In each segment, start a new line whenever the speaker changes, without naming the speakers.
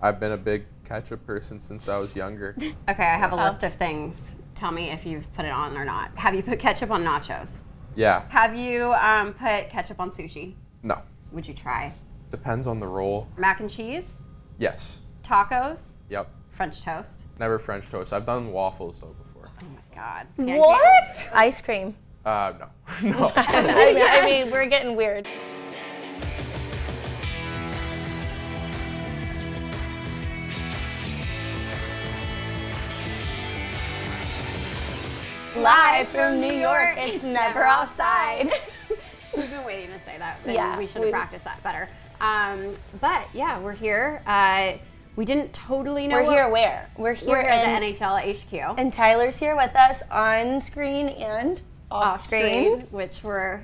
I've been a big ketchup person since I was younger.
Okay, I have a list of things. Tell me if you've put it on or not. Have you put ketchup on nachos?
Yeah.
Have you put ketchup on sushi?
No.
Would you try?
Depends on the roll.
Mac and cheese?
Yes.
Tacos?
Yep.
French toast?
Never French toast. I've done waffles though before.
Oh my God.
What? Ice cream.
No. No.
I mean, we're getting weird. Live from New York, it's never offside.
We've been waiting to say that. But
Yeah,
we should have practiced that better. But yeah, we're here. We didn't totally know.
We're here where? We're here
at the NHL HQ.
And Tyler's here with us on screen and off screen,
which we're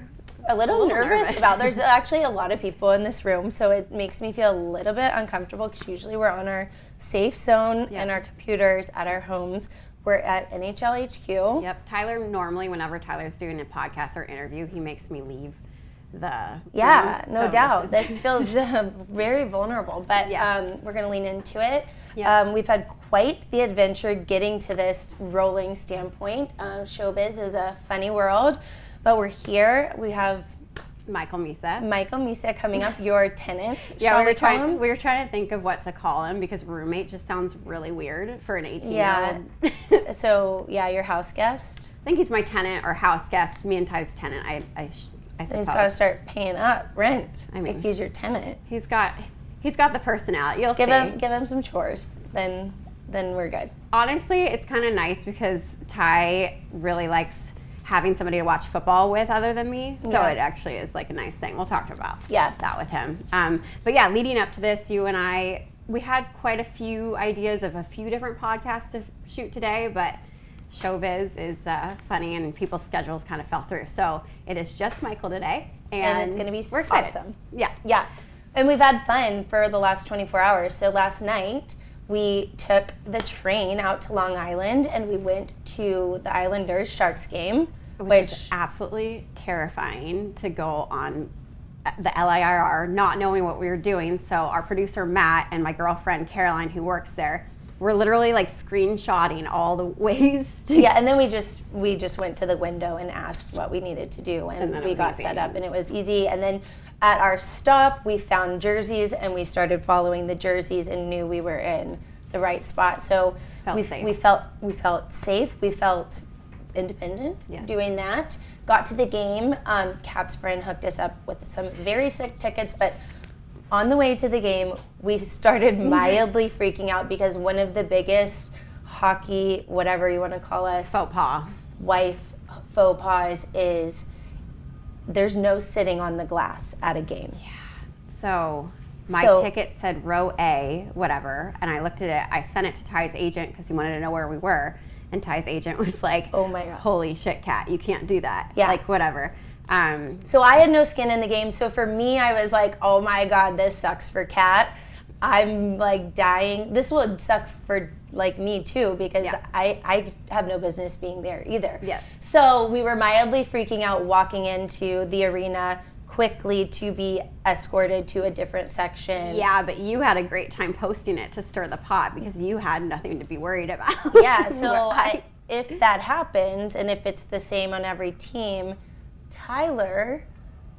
a little nervous about. There's actually a lot of people in this room, so it makes me feel a little bit uncomfortable because usually we're on our safe zone and our computers at our homes. We're at NHL HQ.
Yep. Tyler, normally whenever Tyler's doing a podcast or interview, he makes me leave the
Yeah,
room.
no
So
doubt. This feels very vulnerable, but we're going to lean into it. Yep. We've had quite the adventure getting to this rolling standpoint. Showbiz is a funny world, but we're here. We have
Michael Misa.
Michael Misa coming up, your tenant.
Yeah, we were trying to think of what to call him because roommate just sounds really weird for an 18-year-old.
Yeah. So, yeah, your house guest.
I think he's my tenant or house guest. Me and Ty's tenant, I suppose.
He's got to start paying up rent.
I mean,
if he's your tenant.
He's got the personality. You'll
give
see.
Give him some chores. Then we're good.
Honestly, it's kind of nice because Ty really likes having somebody to watch football with other than me. So it actually is like a nice thing. We'll talk about that with him. But yeah, leading up to this, you and I, we had quite a few ideas of a few different podcasts to shoot today, but Showbiz is funny and people's schedules kind of fell through. So it is just Michael today. And
it's going to be
we're excited.
Awesome.
Yeah.
Yeah. And we've had fun for the last 24 hours. So last night, we took the train out to Long Island and we went to the Islanders Sharks game.
Which is absolutely terrifying to go on the LIRR not knowing what we were doing. So our producer Matt and my girlfriend Caroline, who works there, were literally like screenshotting all the ways to
and then we just went to the window and asked what we needed to do, and we got set up and it was easy. And then at our stop we found jerseys and we started following the jerseys and knew we were in the right spot. So we felt safe. We felt independent doing that. Got to the game. Kat's friend hooked us up with some very sick tickets, but on the way to the game, we started mildly freaking out because one of the biggest hockey, whatever you want to call us,
faux pas
is there's no sitting on the glass at a game.
Yeah. So my ticket said row A, whatever, and I looked at it. I sent it to Ty's agent because he wanted to know where we were. And Ty's agent was like, "Oh my God, holy shit, Kat, you can't do that." Yeah. Like, whatever.
So I had no skin in the game. So for me, I was like, "Oh my God, this sucks for Kat. I'm like dying. This would suck for like me too because I have no business being there either."
Yeah.
So we were mildly freaking out walking into the arena quickly to be escorted to a different section.
Yeah, but you had a great time posting it to stir the pot because you had nothing to be worried about.
Yeah, so if that happens and if it's the same on every team, Tyler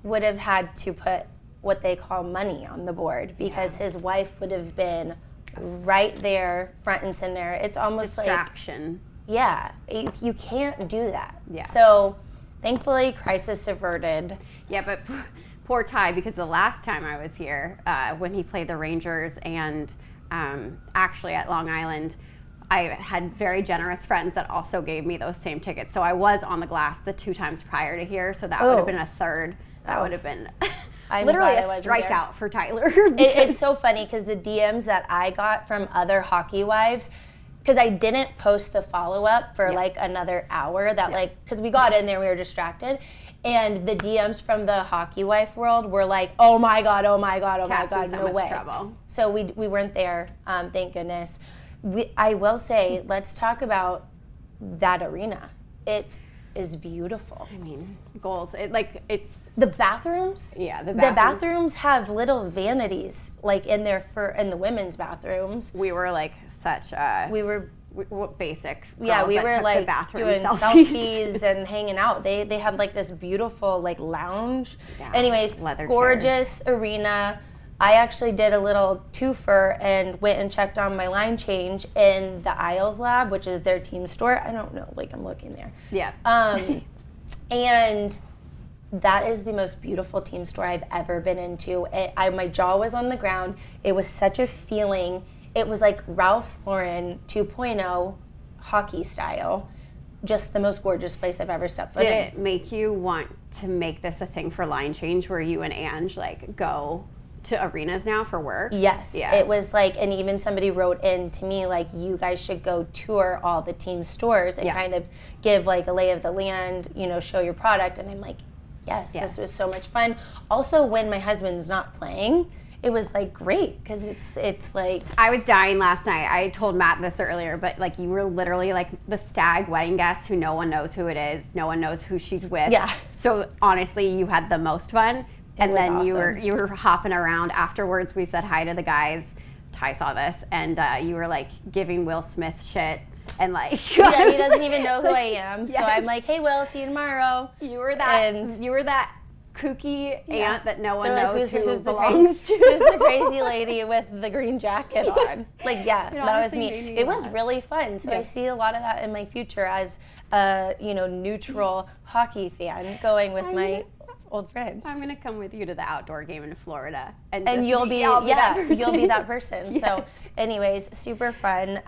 would have had to put what they call money on the board because his wife would have been right there, front and center. It's almost
distraction.
Yeah, you can't do that.
Yeah.
So thankfully, crisis averted.
Yeah, but poor Ty, because the last time I was here, when he played the Rangers and actually at Long Island, I had very generous friends that also gave me those same tickets. So I was on the glass the 2 times prior to here, so that would have been a third. That would have been literally a strikeout for Tyler.
It's so funny because the DMs that I got from other hockey wives, because I didn't post the follow-up for like another hour because we got in there, we were distracted. And the DMs from the hockey wife world were like, oh my God, no way.
Trouble.
So we weren't there, thank goodness. I will say, let's talk about that arena. It is beautiful.
I mean, goals.
The bathrooms?
Yeah,
the bathrooms have little vanities like in the women's bathrooms.
We were like such basic.
Yeah, we were like doing selfies and hanging out. They had like this beautiful like lounge.
Yeah,
anyways, gorgeous arena. I actually did a little twofer and went and checked on my line change in the Isles Lab, which is their team store. I don't know, like I'm looking there.
Yeah.
And that is the most beautiful team store I've ever been into. My jaw was on the ground. It was such a feeling. It was like Ralph Lauren 2.0 hockey style. Just the most gorgeous place I've ever stepped foot in.
Did it make you want to make this a thing for line change where you and Ange like go to arenas now for work?
Yes. Yeah. It was like, and even somebody wrote in to me like, you guys should go tour all the team stores and kind of give like a lay of the land, you know, show your product. And I'm like, yes, this was so much fun. Also, when my husband's not playing, it was like great because it's like.
I was dying last night. I told Matt this earlier, but like you were literally like the stag wedding guest who no one knows who it is, no one knows who she's with.
Yeah.
So honestly, you had the most fun. And then
awesome.
you were hopping around afterwards. We said hi to the guys. Ty saw this, and you were like giving Will Smith shit, and like
yeah, he doesn't even know who I am. So I'm like, hey Will, see you tomorrow.
You were that kooky aunt that no one knows
like, who's
belongs to.
Who's the crazy lady with the green jacket on? Like that was me. It was really fun. So I see a lot of that in my future as a neutral hockey fan going with my old friends.
I'm gonna come with you to the outdoor game in Florida,
and you'll be that person.
Yes.
So, anyways, super fun.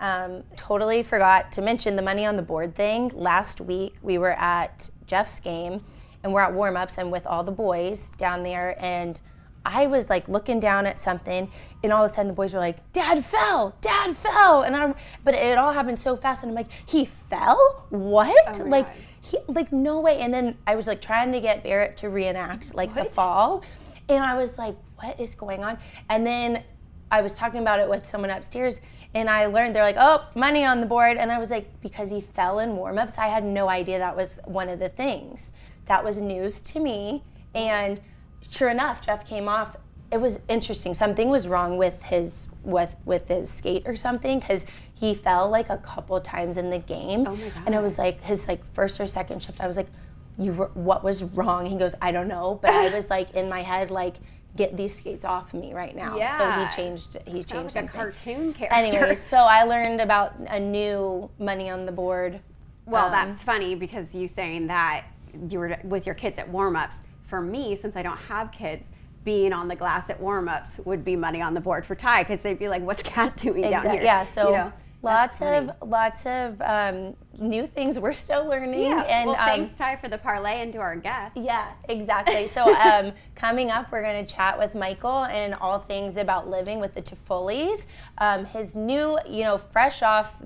Totally forgot to mention the money on the board thing. Last week we were at Jeff's game, and we're at warm-ups and with all the boys down there, and I was like looking down at something, and all of a sudden the boys were like, Dad fell, but it all happened so fast, and I'm like, he fell? What?
Oh
like, no way. And then I was like trying to get Barrett to reenact like the fall, and I was like, what is going on? And then I was talking about it with someone upstairs, and I learned, they're like, oh, money on the board, and I was like, because he fell in warm-ups? I had no idea that was one of the things. That was news to me, and sure enough, Jeff came off. It was interesting. Something was wrong with his skate or something, because he fell like a couple times in the game.
Oh my God.
And it was like his first or second shift. I was like, what was wrong? He goes, I don't know. But I was like in my head like, get these skates off me right now.
Yeah.
So he changed
like
something.
a cartoon character.
Anyway, so I learned about a new money on the board.
Well, that's funny because you saying that you were with your kids at warm-ups. For me, since I don't have kids, being on the glass at warm-ups would be money on the board for Ty, because they'd be like, what's Kat doing down here?
Yeah, so lots of new things we're still learning.
Yeah.
And
well, thanks Ty for the parlay and to our guests.
Yeah, exactly. So coming up, we're going to chat with Michael and all things about living with the Toffoli's. His new, fresh off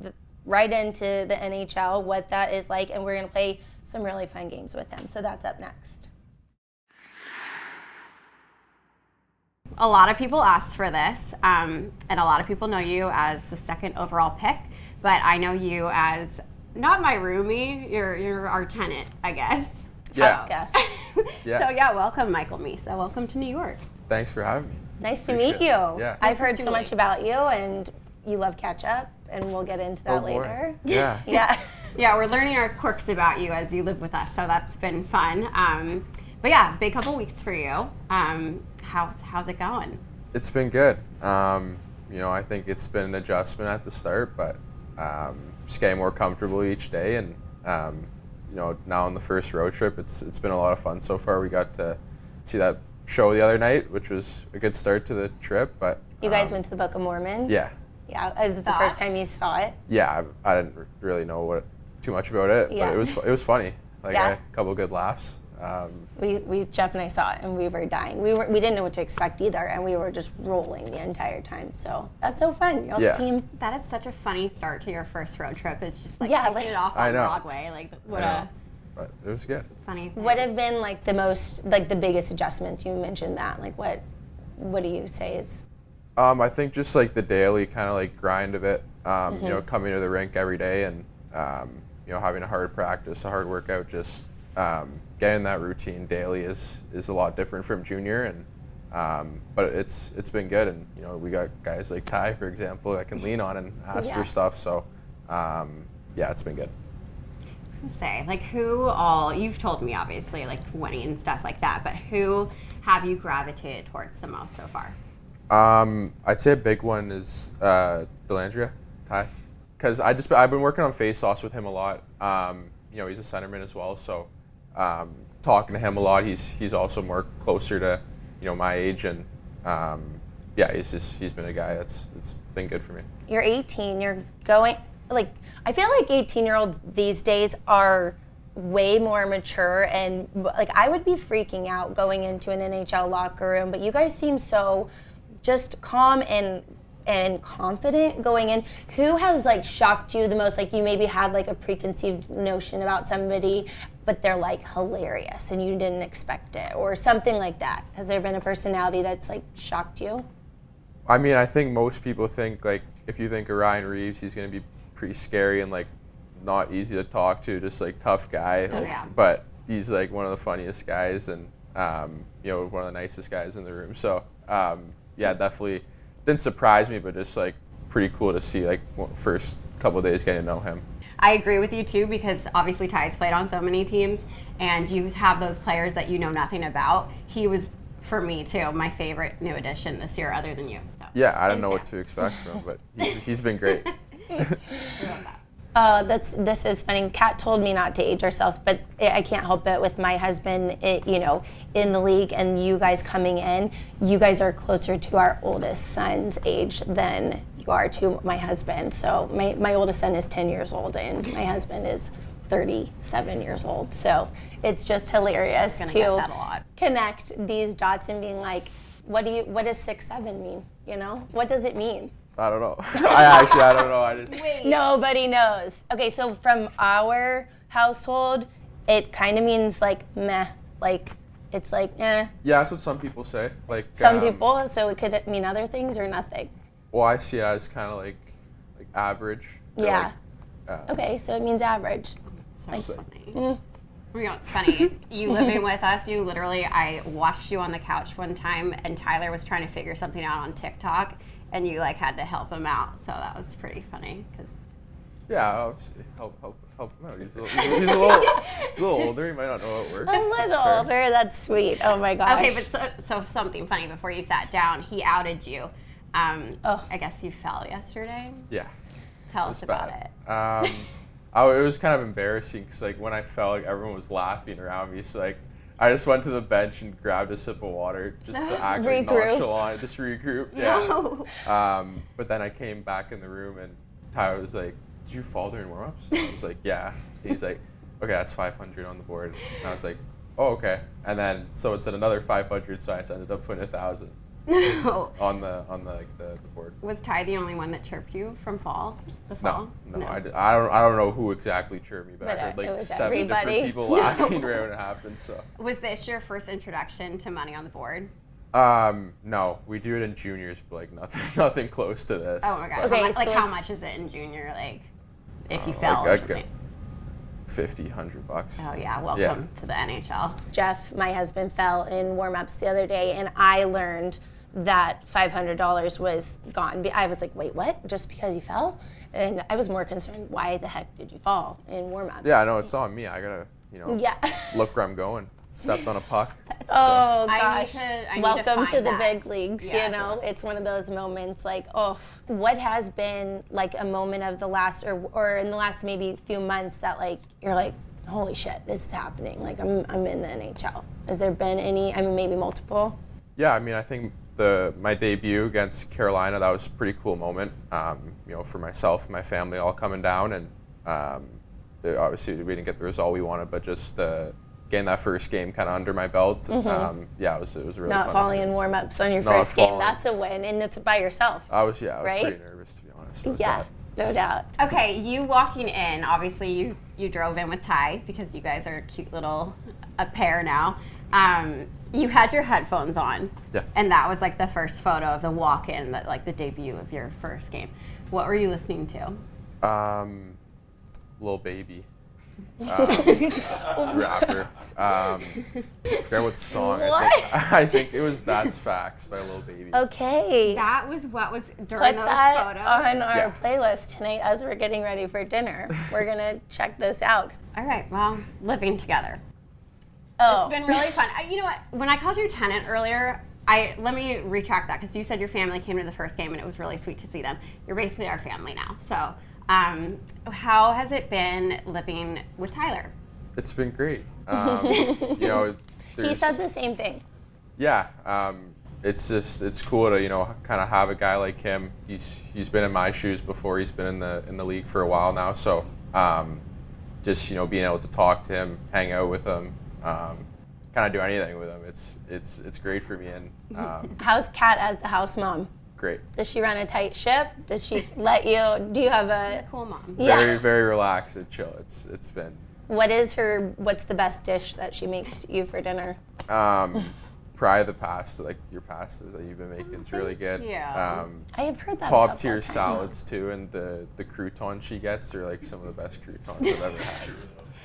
right into the NHL, what that is like, and we're going to play some really fun games with him. So that's up next.
A lot of people asked for this, and a lot of people know you as the second overall pick, but I know you as not my roomie, you're our tenant, I guess.
Yeah.
Guest.
Yeah.
So yeah, welcome Michael Misa. Welcome to New York.
Thanks for having me.
Nice to meet you.
Yeah.
I've heard so much about you, and you love ketchup, and we'll get into that later.
Yeah.
Yeah.
Yeah, we're learning our quirks about you as you live with us, so that's been fun. But yeah, big couple weeks for you. How's it going?
It's been good. I think it's been an adjustment at the start, but just getting more comfortable each day. And now on the first road trip, it's been a lot of fun so far. We got to see that show the other night, which was a good start to the trip. But
you guys went to the Book of Mormon?
Yeah.
Yeah. Is it the first time you saw it?
Yeah, I didn't really know too much about it, but it was funny. A couple good laughs.
Jeff and I saw it, and we were dying. We didn't know what to expect either, and we were just rolling the entire time. So that's so fun. Y'all's team.
That is such a funny start to your first road trip. It's just like kicking it off on Broadway. Like
but it was good.
Funny thing.
What have been like the biggest adjustments? You mentioned that. Like what do you say is?
I think just like the daily kind of like grind of it. Coming to the rink every day and having a hard practice, a hard workout, just getting that routine daily is a lot different from junior, and but it's been good. And you know, we got guys like Ty, for example, that can lean on and ask for stuff. So yeah, it's been good.
I was gonna say, like, who all, you've told me obviously like winning and stuff like that, but who have you gravitated towards the most so far?
I'd say a big one is Delandria, Ty, because I've been working on face-offs with him a lot. You know, he's a centerman as well, so talking to him a lot. He's also more closer to, you know, my age, and yeah, he's been a guy that's been good for me.
You're 18. You're going, like, I feel like 18-year-olds these days are way more mature, and like I would be freaking out going into an NHL locker room, but you guys seem so just calm and confident going in. Who has like shocked you the most? Like you maybe had like a preconceived notion about somebody, but they're like hilarious and you didn't expect it, or something like that. Has there been a personality that's like shocked you?
I mean, I think most people think, like, if you think of Ryan Reeves, he's going to be pretty scary and like not easy to talk to, just like tough guy. Like,
yeah.
But he's like one of the funniest guys, and you know, one of the nicest guys in the room. So yeah, definitely didn't surprise me, but just like pretty cool to see, like, first couple of days getting to know him.
I agree with you too, because obviously Ty's played on so many teams, and you have those players that you know nothing about. He was, for me too, my favorite new addition this year, other than you. So.
Yeah, I don't know what to expect from him, but he's been great.
This is funny. Kat told me not to age ourselves, but I can't help it with my husband, you know, in the league and you guys coming in. You guys are closer to our oldest son's age than you are to my husband. So my oldest son is 10 years old and my husband is 37 years old. So it's just hilarious to connect these dots and being like, what does 6'7" mean? You know, what does it mean?
I don't know. I don't know.
Wait. Nobody knows. Okay, so from our household, it kind of means like meh, like it's like eh.
Yeah, that's what some people say. Like
some people, so it could mean other things or nothing.
Well, I see it as kind of like average.
Yeah.
Like,
okay, so it means average.
So like, funny. You know, it's funny. You living with us, you literally, I watched you on the couch one time, and Tyler was trying to figure something out on TikTok. And you like had to help him out, so that was pretty funny. Cause
yeah, I'll help him out. He's a little older. He might not know how it works.
A little older. That's sweet. Oh my gosh.
Okay, but so something funny before you sat down. He outed you. I guess you fell yesterday.
Yeah.
Tell us about it.
It was kind of embarrassing because like when I fell, like everyone was laughing around me. So like I just went to the bench and grabbed a sip of water just to act like nonchalant, just regroup. Yeah. No. But then I came back in the room and Tyler was like, "Did you fall during warm-ups?" And I was like, "Yeah." He's like, "Okay, that's 500 on the board." And I was like, "Oh, okay." And then so it said another 500, so I ended up putting 1,000 on the board.
Was Ty the only one that chirped you from fall? The fall?
No. I don't know who exactly chirped me, but I heard like 7 different people laughing right when it happened. So
was this your first introduction to money on the board?
No, we do it in juniors, but like nothing close to this.
Oh my god! Okay, how much is it in junior? Like, if you fell or something.
$50, $100.
Oh yeah, welcome to the NHL.
Jeff, my husband, fell in warm-ups the other day, and I learned that $500 was gone. I was like, wait, what? Just because you fell? And I was more concerned, why the heck did you fall in warm-ups?
Yeah, I know, it's on me. I gotta, look where I'm going. Stepped on a puck.
Oh, gosh. Welcome to the big leagues, you know? It's one of those moments like, what has been like a moment of the last, or in the last maybe few months that like, you're like, holy shit, this is happening. Like, I'm in the NHL. Has there been any, maybe multiple?
Yeah, I mean, I think my debut against Carolina, that was a pretty cool moment, for myself, my family all coming down, and obviously we didn't get the result we wanted, but just getting that first game kind of under my belt, it was really
not
fun.
falling in warm-ups on your first game, that's a win, and it's by yourself.
I was pretty nervous, to be honest.
Yeah, no doubt.
Okay, you walking in, obviously you drove in with Ty because you guys are a cute little pair now. You had your headphones on, and that was like the first photo of the walk-in, like the debut of your first game. What were you listening to?
Lil Baby. rapper. I forget what song. I think it was That's Facts by Lil Baby.
Okay.
That was what was during
Put
those
that
photos.
on our playlist tonight as we're getting ready for dinner. We're going to check this out.
All right, well, living together.
Oh.
It's been really fun. You know what? When I called you tenant earlier, let me retract that because you said your family came to the first game and it was really sweet to see them. You're basically our family now. So how has it been living with Tyler?
It's been great. You know,
He said the same thing.
Yeah, it's cool to, you know, kind of have a guy like him. He's been in my shoes before. He's been in the league for a while now. So just, you know, being able to talk to him, hang out with him, kind of do anything with him. It's great for me. And
How's Kat as the house mom?
Great.
Does she run a tight ship? Does she let you? Do you have a
Cool mom.
Very relaxed and chill. It's been.
What's the best dish that she makes you for dinner?
Probably the pasta, like your pasta that you've been making. It's really good.
I have heard that.
Top tier salads too, and the croutons she gets are like some of the best croutons I've ever had.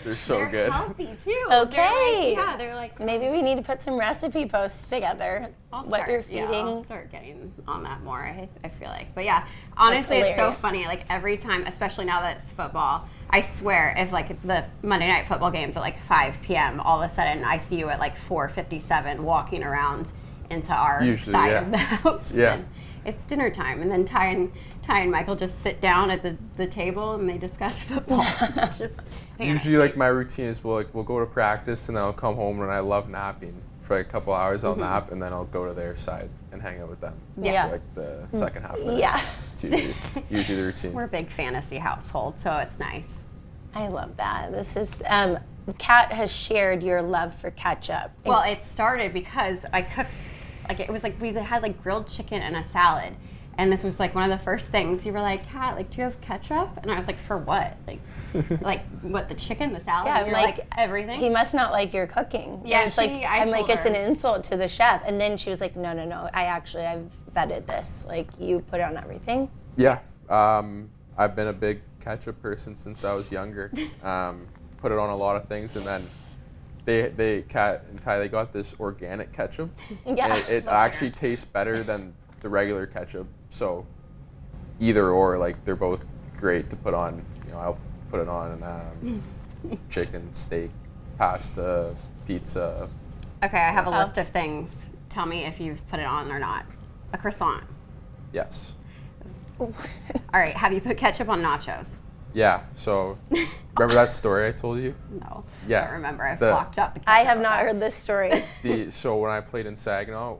They're so
They're
good.
healthy too.
Okay.
They're like
Maybe we need to put some recipe posts together. What you're feeding.
Yeah, I'll start getting on that more, I feel like. But yeah, honestly, it's so funny. Like every time, especially now that it's football, I swear if like the Monday night football game's at like 5 p.m., all of a sudden I see you at like 4:57 walking around into our side of the house.
Yeah.
And it's dinner time. And then Ty and Michael just sit down at the table and they discuss football. It's just
Usually, like my routine is we'll go to practice and then I'll come home and I love napping for like a couple hours. I'll nap and then I'll go to their side and hang out with them.
Yeah.
For like the second half of the day.
Yeah.
It's usually the routine.
we're a big fantasy household, so it's nice.
I love that. This is Kat has shared your love for ketchup.
Well, it started because I cooked, like it was like we had like grilled chicken and a salad, and this was like one of the first things. You were like, Kat, like, do you have ketchup? And I was like, for what? Like what? The chicken, the salad?
Yeah,
and you're like everything.
He must not like your cooking.
Yeah,
and it's like
I
like
told
it's
her.
an insult to the chef. And then she was like, no. I've vetted this. Like you put it on everything.
Yeah. I've been a big ketchup person since I was younger. Put it on a lot of things, and then Kat and Ty, they got this organic ketchup.
Yeah.
And it actually tastes better than the regular ketchup. So either or, like they're both great to put on. You know, I'll put it on chicken, steak, pasta, pizza.
Okay, I have a list of things. Tell me if you've put it on or not. A croissant.
Yes.
All right, have you put ketchup on nachos?
Yeah. So remember that story I told you?
No.
Yeah.
I don't remember. I've blocked out the ketchup.
I have not heard this story.
So when I played in Saginaw,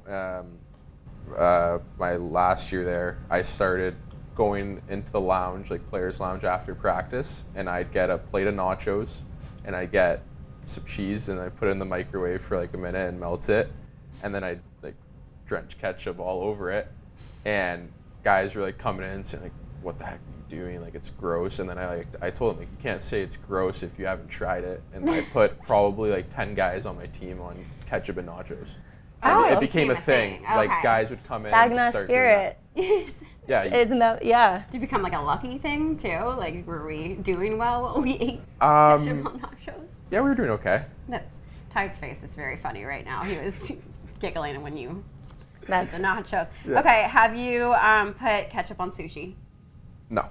my last year there, I started going into the lounge, like players' lounge after practice, and I'd get a plate of nachos, and I'd get some cheese, and I'd put it in the microwave for like a minute and melt it, and then I'd like drench ketchup all over it, and guys were like coming in and saying like, "What the heck are you doing? Like it's gross." And then I told them like, "You can't say it's gross if you haven't tried it." And I put probably like 10 guys on my team on ketchup and nachos. And it became a thing.
Okay.
Like guys would come in.
Saginaw
and start
spirit.
Yeah.
Isn't that, yeah.
Did it become like a lucky thing too? Like, were we doing well while we ate ketchup on nachos?
Yeah, we were doing okay.
Ty's face is very funny right now. He was giggling when you
That's
the nachos.
Yeah.
Okay, have you put ketchup on sushi?
No.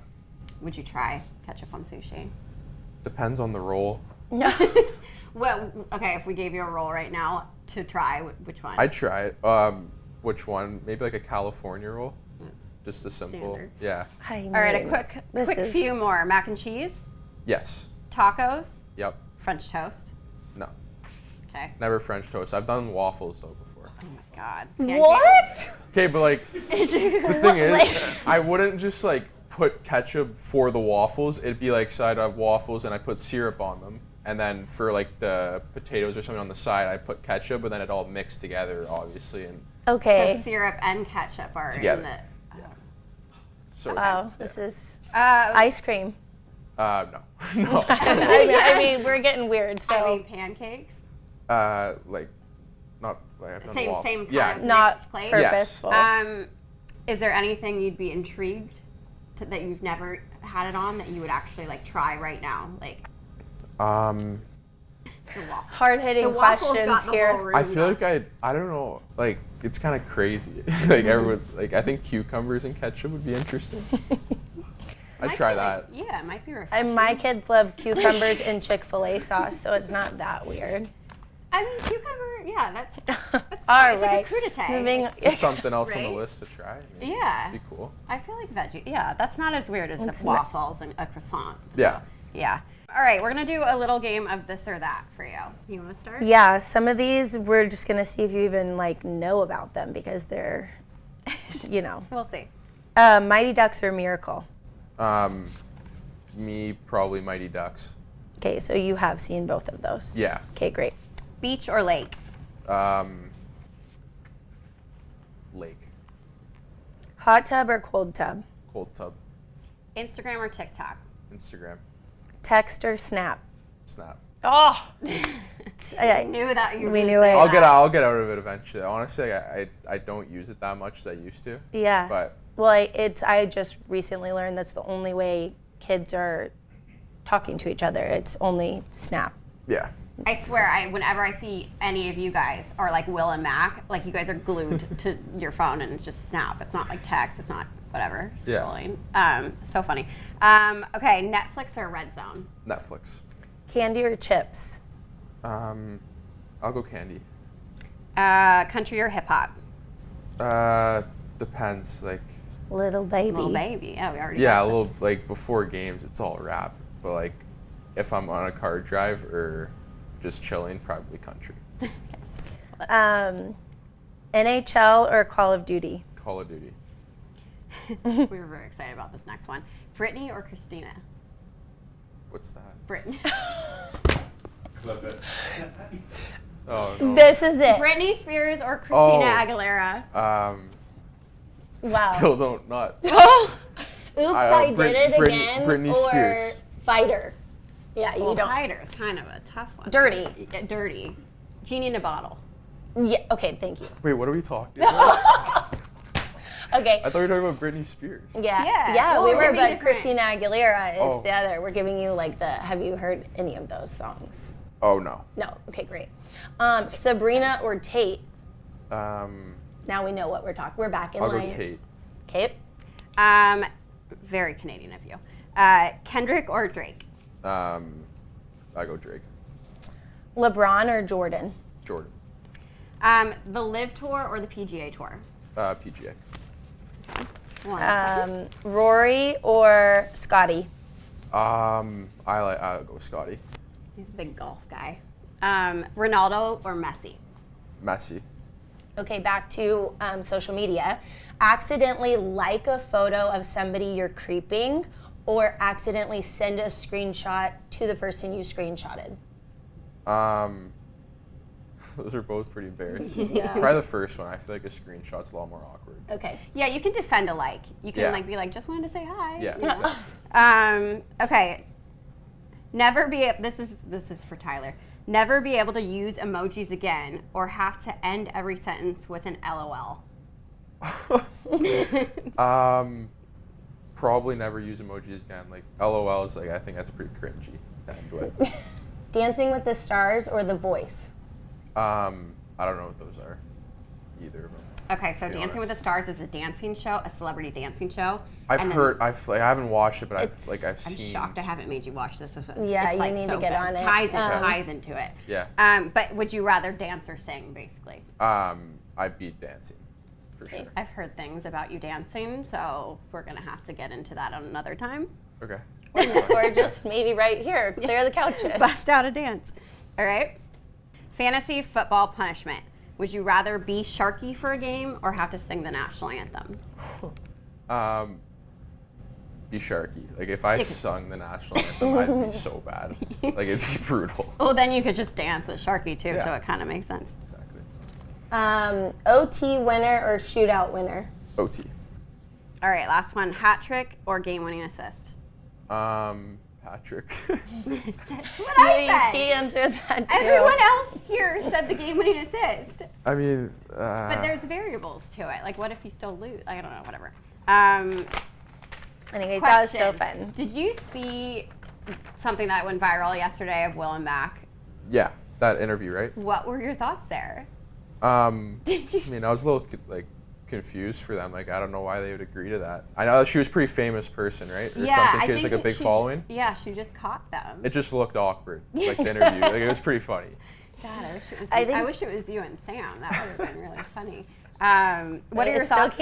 Would you try ketchup on sushi?
Depends on the roll.
no.
Well, okay, if we gave you a roll right now to try, which one?
I'd try it. Which one? Maybe like a California roll.
That's
Just a simple.
standard.
Yeah.
All right, a quick few more. Mac and cheese,
Yes.
tacos,
Yep.
French toast.
No.
Okay.
Never French toast. I've done waffles though before.
Oh my God.
What?
Okay, but like the thing is, I wouldn't just like put ketchup for the waffles. It'd be like, so I'd have waffles and I put syrup on them. And then for like the potatoes or something on the side, I put ketchup, but then it all mixed together, obviously. And
Okay.
So syrup and ketchup are
Together.
in the.
so
Wow, this is
Uh,
ice cream.
no, no.
I mean, we're getting weird. So
I mean, pancakes.
Like not like I've done
Same
waffles.
kind
Yeah.
of
not
mixed plate.
purposeful.
Is there anything you'd be intrigued that you've never had it on that you would actually like try right now? Like,
Hard-hitting questions here.
I feel like I don't know, like it's kind of crazy. Like everyone, like I think cucumbers and ketchup would be interesting. I'd try that.
Yeah, it might be refreshing.
And my kids love cucumbers in Chick-fil-A sauce, so it's not that weird.
I mean, cucumber, yeah, that's
all
it's
right.
like a crudité.
Moving
Just something else on the
Right?
list to try. I mean,
Yeah.
it'd be cool.
I feel like veggie. Yeah, that's not as weird as
It's
the waffles and a croissant.
Yeah.
Yeah. All right, we're gonna do a little game of this or that for you. You want to start?
Yeah, some of these we're just gonna see if you even like know about them because they're, you know.
We'll see.
Mighty Ducks or Miracle?
Me probably Mighty Ducks.
Okay, so you have seen both of those.
Yeah.
Okay, great.
Beach or lake?
Lake.
Hot tub or cold tub?
Cold tub.
Instagram or TikTok?
Instagram.
Text or Snap?
Snap.
Oh,
I knew that you.
We knew it.
I'll get out of it eventually. Honestly, I don't use it that much as I used to.
Yeah.
But
Well, I just recently learned that's the only way kids are talking to each other. It's only Snap.
yeah.
I swear, whenever I see any of you guys, or like Will and Mac, like you guys are glued to your phone and it's just Snap. It's not like text. It's not whatever. Scrolling. So funny. Okay, Netflix or Red Zone?
Netflix.
Candy or chips?
I'll go candy.
Country or hip hop?
Depends. Like.
Little Baby.
Little Baby. Yeah, we already.
Yeah,
got
a
that.
little like before games, it's all rap. But like, if I'm on a car drive or just chilling, probably country.
NHL or Call of Duty?
Call of Duty.
We were very excited about this next one. Britney or Christina?
What's that?
Britney.
Clip it.
Oh no.
This is it.
Britney Spears or Christina
Oh.
Aguilera?
Wow.
Still don't not.
Oops, I did it
Britney-
again.
Britney
or
Spears.
Fighter. Yeah, you
Well,
don't.
Fighter's kind of a tough one.
Dirty.
Yeah, dirty. Genie in a bottle.
Yeah. Okay, thank you.
Wait, what are we talking about?
Okay.
I thought we were talking about Britney Spears.
Yeah.
Yeah.
Yeah,
Well,
we
it
were,
could be
but
different.
Christina Aguilera is
Oh.
the other. We're giving you like the. Have you heard any of those songs?
Oh no.
No. Okay, great. Sabrina or Tate?
I'll
Now we know what we're talking. We're back in line.
go Tate.
Okay.
Very Canadian of you. Kendrick or Drake?
I go Drake.
LeBron or Jordan?
Jordan.
The Live Tour or the PGA Tour?
PGA.
One.
Rory or Scotty?
I'll go Scotty.
He's a big golf guy. Ronaldo or Messi?
Messi.
Okay, back to social media. Accidentally like a photo of somebody you're creeping, or accidentally send a screenshot to the person you screenshotted.
Those are both pretty embarrassing.
Yeah.
Probably the first one. I feel like a screenshot's a lot more awkward.
Okay.
Yeah, you can defend a like. You can
Yeah.
like be like, just wanted to say hi.
Yeah.
You know?
Exactly.
Okay. Never be. This is for Tyler. Never be able to use emojis again, or have to end every sentence with an LOL.
Probably never use emojis again. Like LOL is like I think that's pretty cringy to end with.
Dancing with the Stars or The Voice?
I don't know what those are. Either of them.
Okay, so
To be
Dancing with the
honest.
Stars is a dancing show, a celebrity dancing show.
I've
And then-
heard. I haven't watched it, but I've
It's-
I'm
seen.
shocked I haven't made you watch this.
Yeah,
It's,
you
like,
need
so
to get
good.
on it.
Ties into it.
Yeah.
But would you rather dance or sing, basically?
I'd be dancing, for sure.
I've heard things about you dancing, so we're gonna have to get into that on another time.
Okay.
Or just maybe right here, clear the couches.
Bust out a dance. All right. Fantasy football punishment. Would you rather be Sharky for a game or have to sing the national anthem?
Be Sharky. Like if I sung the national anthem, I'd be so bad. Like it'd be brutal.
Well, then you could just dance as Sharky too,
Yeah.
so it kind of makes sense.
Exactly.
OT winner or shootout winner?
OT.
All right, last one. Hat trick or game-winning assist?
Patrick.
That's what I
She
said.
answered that too.
Everyone else here said the game-winning assist.
I mean.
But there's variables to it. Like, what if you still lose? I don't know, whatever.
Anyways, that was so
Question.
fun.
Did you see something that went viral yesterday of Will and Mac.
Yeah, that interview, right?
What were your thoughts there?
I mean, I was a little like confused for them. Like, I don't know why they would agree to that. I know she was a pretty famous person, right? Or something. She has like a big following.
Yeah, she just caught them.
It just looked awkward, like the interview. Like, it was pretty funny.
God, I wish it was you and Sam. That would have been really funny. What are your
thoughts?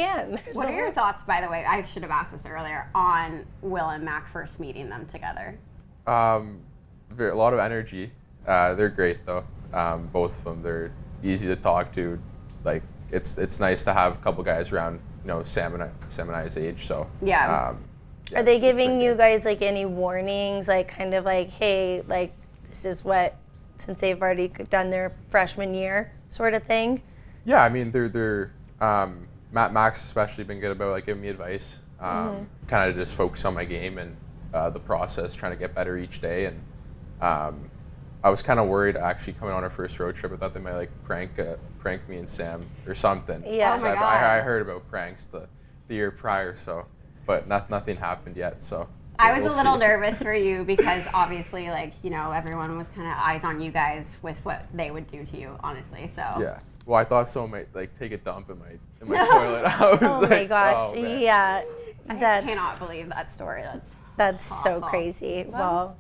What are your thoughts, by the way? I should have asked this earlier, on Will and Mac first meeting them together.
A lot of energy. They're great though. Both of them. They're easy to talk to. Like, it's nice to have a couple guys around, you know, Sam and I's age. So
yeah.
Are they giving you guys like any warnings, like kind of like, hey, like this is what, since they've already done their freshman year sort of thing?
Yeah, I mean, they're Mac's especially been good about like giving me advice. Kind of just focus on my game and the process, trying to get better each day. And I was kind of worried actually coming on our first road trip. I thought they might like prank me and Sam or something.
Yeah.
Oh my God.
I heard about pranks the year prior, so but nothing happened yet. So
I was a little nervous for you because obviously, like, you know, everyone was kind of eyes on you guys with what they would do to you, honestly. So
yeah. Well, I thought someone might like take a dump in my toilet. I was
Oh
like,
my gosh,
oh, man.
yeah.
I
That's
cannot believe that story.
that's so
awful.
crazy.
Well,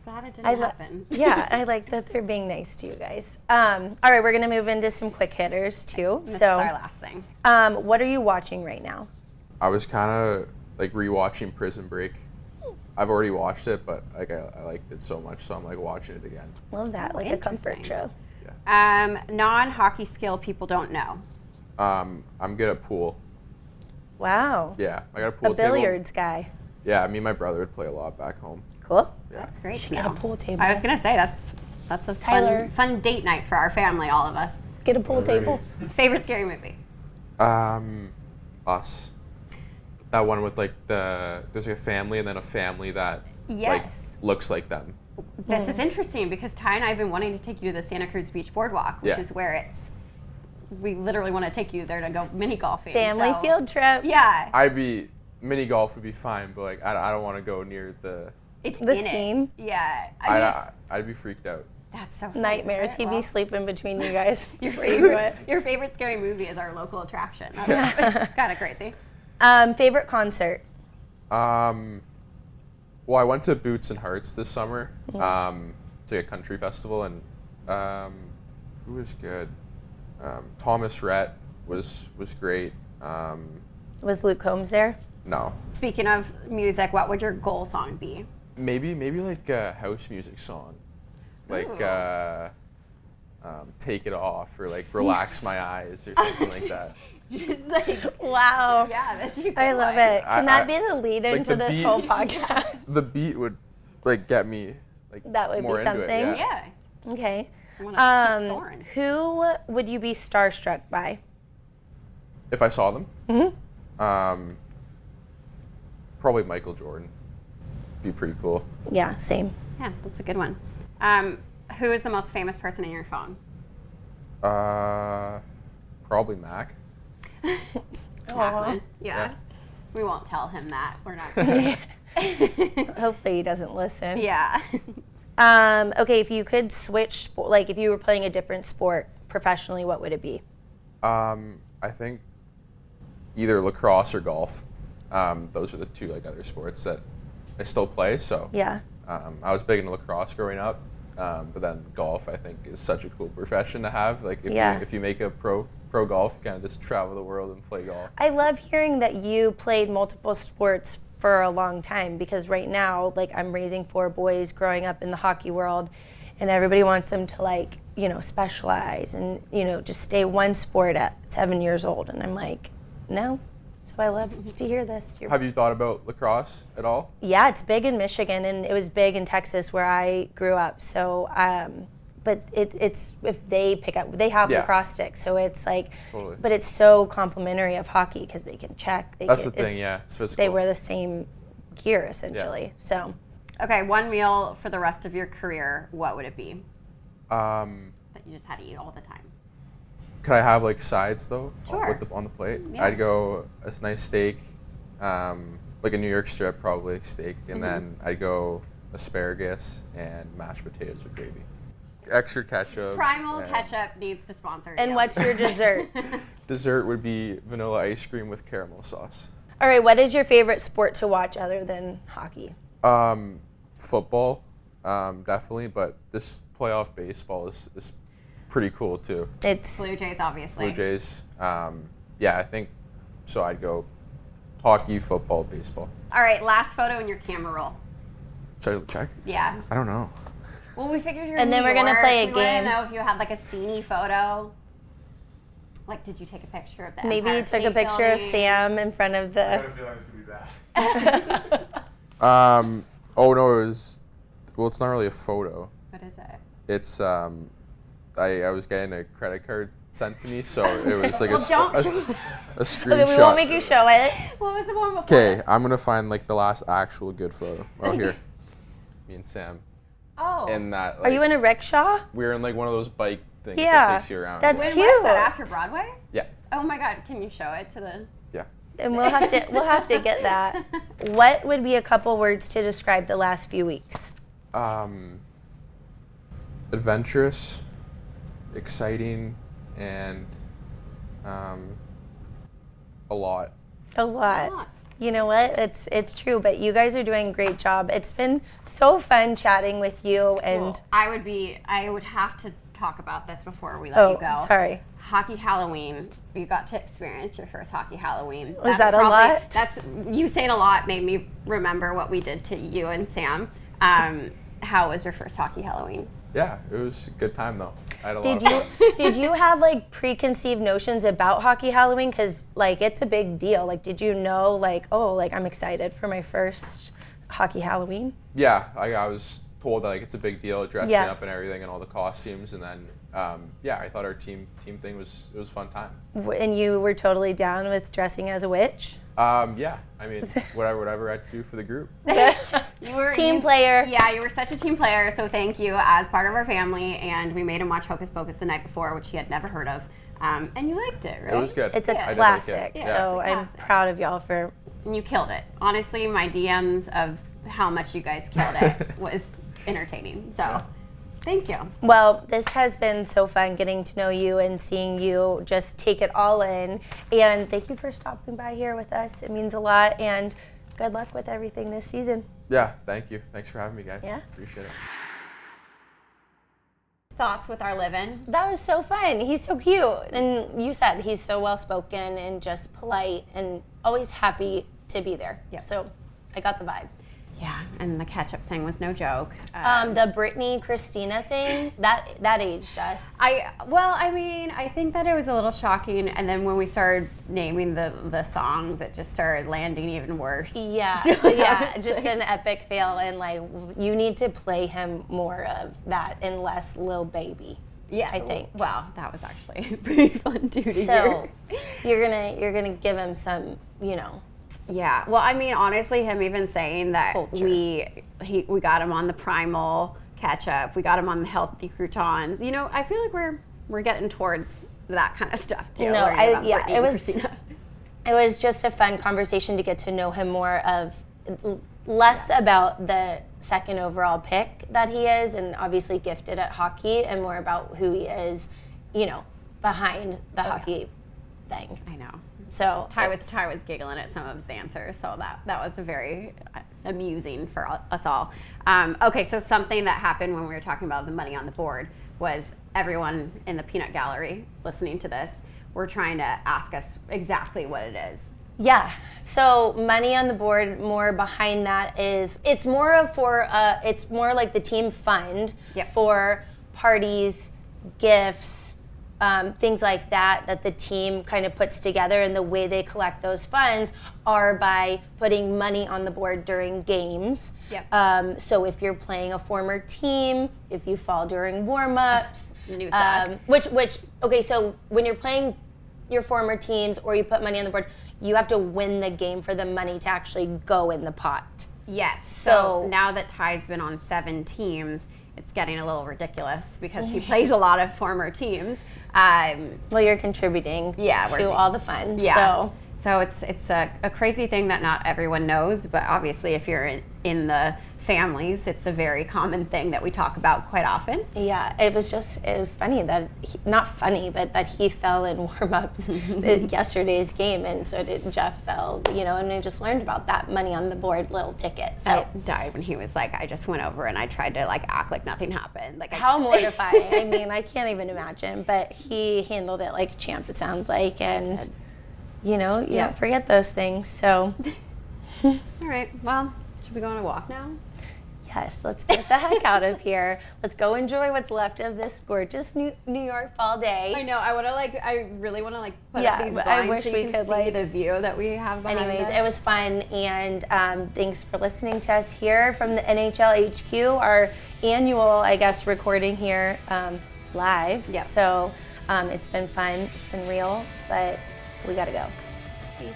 glad it didn't happen.
Yeah, I like that they're being nice to you guys. All right, we're gonna move into some quick hitters too.
This is
So,
our last thing.
what are you watching right now?
I was kind of like rewatching Prison Break. I've already watched it, but like I liked it so much, so I'm like watching it again.
Love that,
Oh,
like a comfort
interesting.
show.
Non-hockey skill people don't know.
I'm good at pool.
Wow.
Yeah, I got a
A
pool table.
billiards guy.
Yeah, me and my brother would play a lot back home.
Cool.
Yeah.
That's great
Should
to
get
know.
a pool table.
I was gonna say that's a
Tyler.
fun date night for our family, all of us.
Get a pool table.
Favorite scary movie?
Us. That one with like there's like a family and then a family that like
Yes.
looks like them.
This is interesting because Ty and I have been wanting to take you to the Santa Cruz Beach Boardwalk, which
Yeah.
is where we literally want to take you there to go mini golfing.
Family
so-
field trip.
Yeah.
Mini golf would be fine, but like I don't want to go near the.
It's
The
in it.
scene?
Yeah. I mean,
I'd be freaked out.
that's so funny.
Nightmares. He'd
Well,
be sleeping between you guys.
Your
before you do
favorite,
it.
your favorite scary movie is our local attraction. That's kind of crazy.
Favorite concert?
Well, I went to Boots and Hearts this summer. It's like a country festival, and who was good? Thomas Rhett was great.
Was Luke Combs there?
No,
Speaking of music, what would your goal song be?
maybe like a house music song, like "Take It Off" or like "Relax My Eyes" or something like that.
Just like,
Wow.
yeah, that's a good
I love
one.
it. Can that be the lead
like
into
the
this
beat-
whole podcast?
The beat would like get me like
That would be
more into it,
something.
yeah.
Yeah.
Okay.
I wanna keep scoring.
Who would you be starstruck by?
If I saw them, probably Michael Jordan. Be pretty cool.
Yeah, same.
Yeah, that's a good one. Who is the most famous person in your phone?
Probably Mac.
Macklin. Yeah. We won't tell him that. We're not gonna.
Hopefully he doesn't listen.
Yeah.
Okay, if you could switch sport, like if you were playing a different sport professionally, what would it be?
I think either lacrosse or golf. Those are the two like other sports that I still play. So
Yeah.
I was big into lacrosse growing up, but then golf I think is such a cool profession to have. Like if you make a pro golf, you kind of just travel the world and play golf.
I love hearing that you played multiple sports for a long time because right now, like I'm raising 4 boys growing up in the hockey world and everybody wants them to like, you know, specialize and, you know, just stay one sport at 7 years old. And I'm like, no. So I love to hear this.
Have you thought about lacrosse at all?
Yeah, it's big in Michigan and it was big in Texas where I grew up. So, but it's if they pick up, they have lacrosse sticks. So it's like,
Totally.
but it's so complimentary of hockey because they can check.
That's the thing, yeah. It's physical.
They wear the same gear essentially. So,
Okay, one meal for the rest of your career, what would it be that you just had to eat all the time?
Could I have like sides though?
Sure.
On the plate?
Yeah.
I'd go a nice steak, like a New York strip probably steak, and then I'd go asparagus, and mashed potatoes with gravy. Extra ketchup.
Primal Ketchup needs to sponsor.
And what's your dessert?
Dessert would be vanilla ice cream with caramel sauce.
All right, what is your favorite sport to watch other than hockey?
Football, definitely, but this playoff baseball is pretty cool too.
It's
Blue Jays, obviously.
Blue Jays. Yeah, I think so. I'd go hockey, football, baseball.
All right, last photo in your camera roll.
Should I check?
Yeah.
I don't know.
Well, we figured you're
And
in
then
New
we're gonna
York.
play a
We
game.
wanted to know if you had like a sceney photo. Like, did you take a picture of the
maybe
Empire
you took a
State
picture of
Building?
Sam in front of
I
the.
got a feeling it's gonna be bad.
Oh no, it was. Well, it's not really a photo.
What is it?
It's I was getting a credit card sent to me, so it was like
Well, don't show-
a screenshot.
Okay, we won't make you show it.
What was the one before?
Okay, I'm gonna find like the last actual good photo. Oh, here, me and Sam.
Oh.
And that.
Are you in a rickshaw?
We were in like one of those bike things
Yeah,
that takes you around.
that's
when
cute.
was that? After Broadway?
Yeah.
Oh my God! Can you show it to the?
Yeah.
And we'll have to get that. What would be a couple words to describe the last few weeks?
Adventurous, exciting, and a lot.
A lot.
lot.
You know what? It's true, but you guys are doing a great job. It's been so fun chatting with you and
Well, I would have to talk about this before we let you go.
sorry.
Hockey Halloween. You got to experience your first Hockey Halloween.
Was that a lot?
That's you saying a lot made me remember what we did to you and Sam. How was your first Hockey Halloween?
Yeah, it was a good time though. I had a lot of fun.
Did you have like preconceived notions about Hockey Halloween? Because like it's a big deal. Like, did you know like, oh, like I'm excited for my first Hockey Halloween?
Yeah, I was told that like it's a big deal, dressing
Yeah.
up and everything, and all the costumes, and then yeah, I thought our team thing was a fun time.
And you were totally down with dressing as a witch?
Yeah, I mean whatever I had to do for the group.
You were
Team player.
Yeah, you were such a team player. So thank you as part of our family. And we made him watch Hocus Pocus the night before, which he had never heard of. And you liked it, right?
It was good.
It's a
I did like
classic,
it.
Yeah.
so
It's a
I'm
classic.
proud of y'all for.
And you killed it. Honestly, my DMs of how much you guys killed it was entertaining. So, thank you.
Well, this has been so fun getting to know you and seeing you just take it all in. And thank you for stopping by here with us. It means a lot. And good luck with everything this season.
Yeah, thank you. Thanks for having me, guys.
Yeah.
Appreciate it.
Thoughts with our live-in?
That was so fun. He's so cute. And you said he's so well-spoken and just polite and always happy to be there.
Yep.
So I got the vibe.
Yeah, and the ketchup thing was no joke.
The Britney Christina thing, that aged us.
I think that it was a little shocking, and then when we started naming the songs, it just started landing even worse.
Yeah,
So I
yeah,
was
just
like-
an epic fail, and like you need to play him more of that and less Lil Baby.
Yeah,
I think.
Well, that was actually pretty fun too to
So
hear.
you're gonna give him some,
Yeah. Well, I mean, honestly, him even saying that
Culture.
we got him on the Primal Ketchup, we got him on the healthy croutons. You know, I feel like we're getting towards that kind of stuff too.
No,
learning about
yeah,
Britney
it
and
was-
Christina.
It was just a fun conversation to get to know him more of less about the second overall pick that he is and obviously gifted at hockey and more about who he is, behind the hockey thing.
I know.
So
Ty was giggling at some of his answers, so that was very amusing for us all. Okay, so something that happened when we were talking about the money on the board was everyone in the peanut gallery listening to this were trying to ask us exactly what it is.
Yeah. So money on the board, more behind that is it's more like the team fund
Yep.
for parties, gifts, things like that the team kind of puts together, and the way they collect those funds are by putting money on the board during games.
Yep.
So if you're playing a former team, if you fall during warm-ups,
New stuff.
okay, so when you're playing your former teams or you put money on the board, you have to win the game for the money to actually go in the pot.
Yes.
So-
So now that Ty's been on 7 teams, it's getting a little ridiculous because he plays a lot of former teams.
Well, you're contributing
Yeah,
to
we're-
all the fun.
Yeah.
So
So it's a crazy thing that not everyone knows, but obviously if you're in the families, it's a very common thing that we talk about quite often.
Yeah, it was funny that, not funny, but that he fell in warm-ups at yesterday's game, and so did Jeff fell, and we just learned about that money on the board little ticket. So
I died when he was like, I just went over and I tried to like act like nothing happened. Like
how mortifying. I mean, I can't even imagine, but he handled it like a champ, it sounds like, and you don't forget those things, so.
All right, well, should we go on a walk now?
Yes, let's get the heck out of here. Let's go enjoy what's left of this gorgeous New York fall day.
I know. I really want to put up these blinds
I wish
so
we
you
could
can see the view that we have behind
Anyways,
us.
it was fun, and thanks for listening to us here from the NHL HQ, our annual, I guess, recording here live.
Yep.
So it's been fun. It's been real, but we gotta go.
Peace.